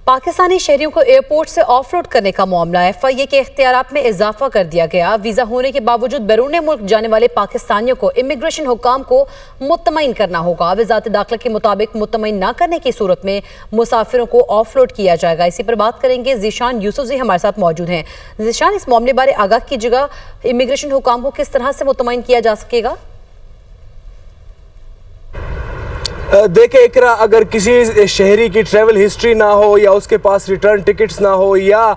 پاکستانی شہریوں کو ایئرپورٹ سے آف لوڈ کرنے کا معاملہ FIA کے اختیارات میں اضافہ کر دیا گیا۔ ویزا ہونے کے باوجود بیرون ملک جانے والے پاکستانیوں کو امیگریشن حکام کو مطمئن کرنا ہوگا۔ وزارت داخلہ کے مطابق مطمئن نہ کرنے کی صورت میں مسافروں کو آف لوڈ کیا جائے گا۔ اسی پر بات کریں گے، ذیشان یوسفزئی ہمارے ساتھ موجود ہیں۔ ذیشان، اس معاملے بارے آگاہ کیجیے گا، امیگریشن حکام کو کس طرح سے مطمئن کیا جا سکے گا؟ دیکھیں اقرا، اگر کسی شہری کی ٹریول ہسٹری نہ ہو یا اس کے پاس ریٹرن ٹکٹس نہ ہو یا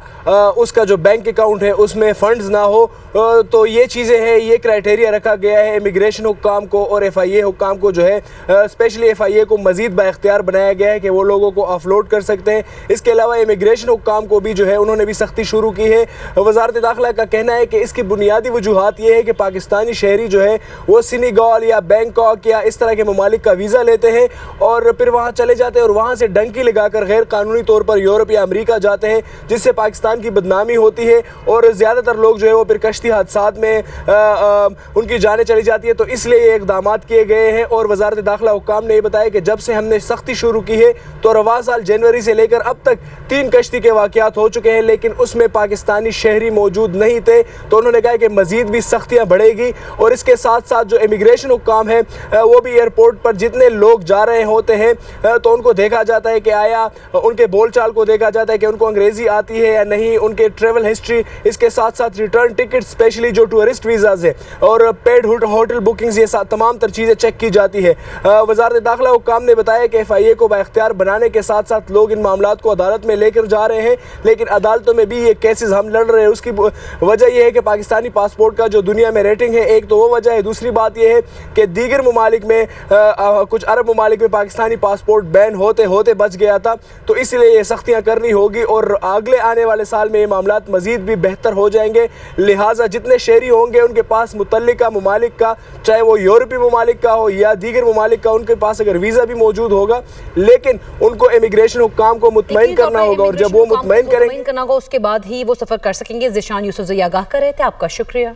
اس کا جو بینک اکاؤنٹ ہے اس میں فنڈز نہ ہو تو یہ چیزیں ہیں، یہ کرائٹیریا رکھا گیا ہے امیگریشن حکام کو اور FIA حکام کو جو ہے اسپیشلی FIA کو مزید با اختیار بنایا گیا ہے کہ وہ لوگوں کو آف لوڈ کر سکتے ہیں۔ اس کے علاوہ امیگریشن حکام کو بھی جو ہے انہوں نے بھی سختی شروع کی ہے۔ وزارت داخلہ کا کہنا ہے کہ اس کی بنیادی وجوہات یہ ہے کہ پاکستانی شہری جو ہے وہ سینیگال یا بینکاک یا اس طرح کے ممالک کا ویزا لیتے ہیں اور پھر وہاں چلے جاتے ہیں اور وہاں سے ڈنکی لگا کر غیر قانونی طور پر یورپ یا امریکہ جاتے ہیں، جس سے پاکستان کی بدنامی ہوتی ہے اور زیادہ تر لوگ جو ہے وہ پھر کشتی حادثات میں ان کی جانیں چلی جاتی ہے۔ تو اس لیے یہ اقدامات کیے گئے ہیں اور وزارت داخلہ حکام نے یہ بتایا کہ جب سے ہم نے سختی شروع کی ہے تو رواں سال جنوری سے لے کر اب تک 3 کشتی کے واقعات ہو چکے ہیں، لیکن اس میں پاکستانی شہری موجود نہیں تھے۔ تو انہوں نے کہا کہ مزید بھی سختیاں بڑھے گی اور اس کے ساتھ ساتھ جو امیگریشن حکام ہے وہ بھی ایئرپورٹ پر جتنے لوگ جا رہے ہوتے ہیں تو ان کو دیکھا جاتا ہے کہ آیا ان کے بول چال کو دیکھا جاتا ہے کہ ان کو انگریزی آتی ہے یا نہیں، ان کے ٹریول ہسٹری، اس کے ساتھ ساتھ ریٹرن ٹکٹ اسپیشلی جو ٹورسٹ ویزاز ہے اور پیڈ ہوٹل بکنگز، یہ تمام تر چیزیں چیک کی جاتی ہے۔ وزارت داخلہ حکام نے بتایا کہ FIA کو بااختیار بنانے کے ساتھ ساتھ لوگ ان معاملات کو عدالت میں لے کر جا رہے ہیں، لیکن عدالتوں میں بھی یہ کیسز ہم لڑ رہے ہیں۔ اس کی وجہ یہ ہے کہ پاکستانی پاسپورٹ کا جو دنیا میں ریٹنگ ہے، ایک تو وہ وجہ ہے، دوسری بات یہ ہے کہ دیگر ممالک میں کچھ عرب ممالک میں پاکستانی پاسپورٹ بین ہوتے ہوتے بچ گیا تھا، تو اس لیے یہ سختیاں کرنی ہوگی اور اگلے آنے والے سال میں یہ معاملات مزید بھی بہتر ہو جائیں گے۔ لہٰذا جتنے شہری ہوں گے ان کے پاس متعلقہ ممالک کا، چاہے وہ یورپی ممالک کا ہو یا دیگر ممالک کا، ان کے پاس اگر ویزا بھی موجود ہوگا لیکن ان کو امیگریشن حکام کو مطمئن کرنا ہوگا اور جب وہ مطمئن کریں گے اس کے بعد ہی وہ سفر کر سکیں گے۔ ذیشان یوسفزئی آگاہ کر رہے تھے، آپ کا شکریہ۔